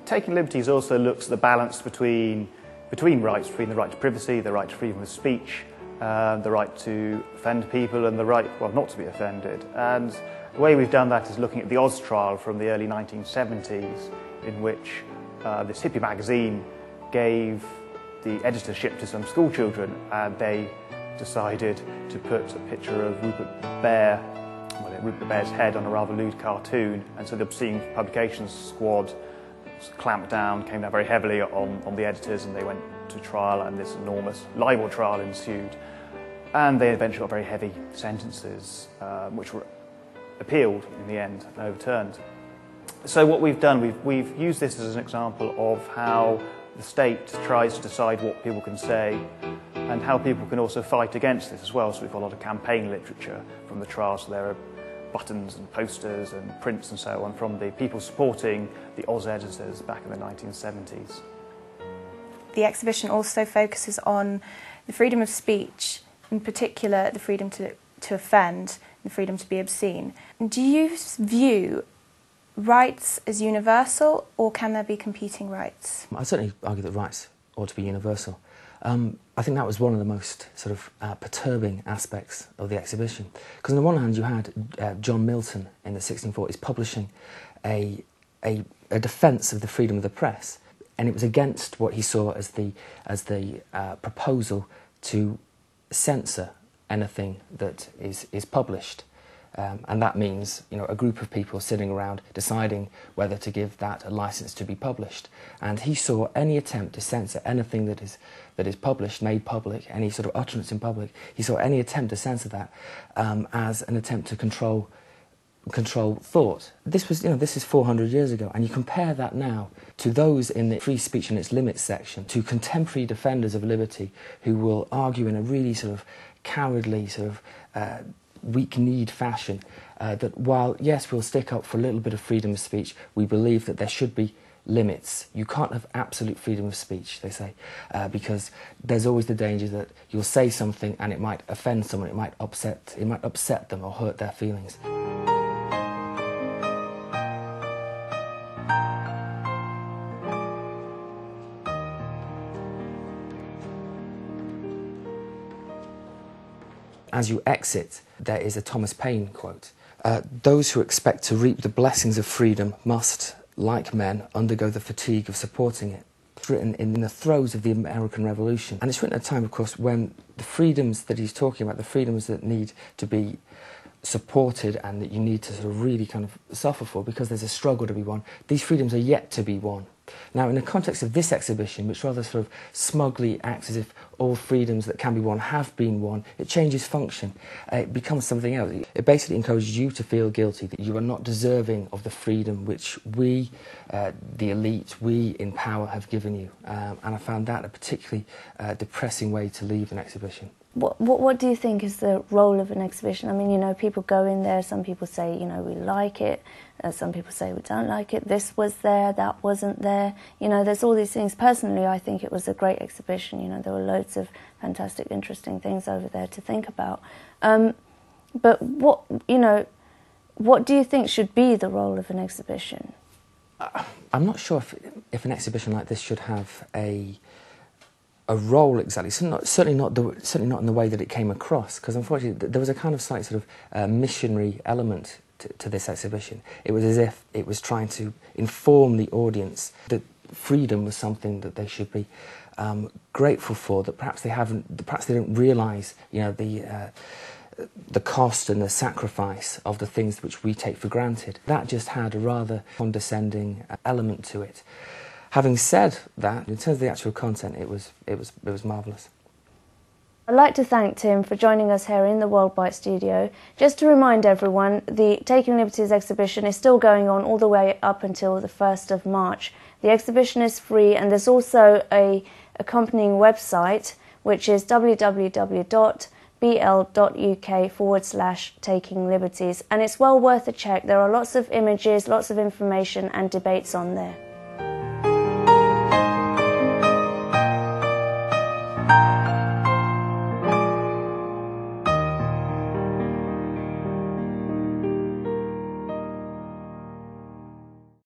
Taking Liberties also looks at the balance between rights, between the right to privacy, the right to freedom of speech, the right to offend people and the right, well, not to be offended. And the way we've done that is looking at the Oz trial from the early 1970s, in which this hippie magazine gave the editorship to some school children, and they decided to put a picture of Rupert Bear's head on a rather lewd cartoon, and so the Obscene Publications Squad clamped down, came down very heavily on the editors, and they went to trial, and this enormous libel trial ensued. And they eventually got very heavy sentences, which were appealed in the end and overturned. So what we've done, we've used this as an example of how the state tries to decide what people can say and how people can also fight against this as well. So we've got a lot of campaign literature from the trial, so there are buttons and posters and prints and so on from the people supporting the Oz editors back in the 1970s. The exhibition also focuses on the freedom of speech, in particular the freedom to offend, the freedom to be obscene. Do you view rights as universal, or can there be competing rights? I certainly argue that rights ought to be universal. I think that was one of the most sort of perturbing aspects of the exhibition. Because on the one hand you had John Milton in the 1640s publishing a defence of the freedom of the press, and it was against what he saw as the proposal to censor anything that is published. And that means, you know, a group of people sitting around deciding whether to give that a licence to be published. And he saw any attempt to censor anything that is published, made public, any sort of utterance in public, he saw any attempt to censor that as an attempt to control thought. This is 400 years ago, and you compare that now to those in the free speech and its limits section, to contemporary defenders of liberty who will argue in a really sort of cowardly, sort of weak-kneed fashion that while, yes, we'll stick up for a little bit of freedom of speech, we believe that there should be limits. You can't have absolute freedom of speech, they say, because there's always the danger that you'll say something and it might offend someone, it might upset them or hurt their feelings. As you exit, there is a Thomas Paine quote. Those who expect to reap the blessings of freedom must, like men, undergo the fatigue of supporting it. It's written in the throes of the American Revolution. And it's written at a time, of course, when the freedoms that he's talking about, the freedoms that need to be supported and that you need to sort of really kind of suffer for because there's a struggle to be won, these freedoms are yet to be won. Now, in the context of this exhibition, which rather sort of smugly acts as if all freedoms that can be won have been won, it changes function. It becomes something else. It basically encourages you to feel guilty, that you are not deserving of the freedom which we, the elite, we in power have given you. And I found that a particularly depressing way to leave an exhibition. What do you think is the role of an exhibition? I mean, you know, people go in there, some people say, you know, we like it, some people say we don't like it, this was there, that wasn't there, you know, there's all these things. Personally, I think it was a great exhibition, you know, there were loads of fantastic, interesting things over there to think about. But what do you think should be the role of an exhibition? I'm not sure if an exhibition like this should have a role exactly. Certainly not in the way that it came across, because unfortunately there was a kind of slight sort of missionary element to this exhibition. It was as if it was trying to inform the audience that freedom was something that they should be grateful for, that perhaps they don't realise, you know, the cost and the sacrifice of the things which we take for granted. That just had a rather condescending element to it. Having said that, in terms of the actual content, it was marvellous. I'd like to thank Tim for joining us here in the WorldByte studio. Just to remind everyone, the Taking Liberties exhibition is still going on all the way up until the 1st of March. The exhibition is free, and there's also an accompanying website, which is www.bl.uk/Taking Liberties, and it's well worth a check. There are lots of images, lots of information and debates on there.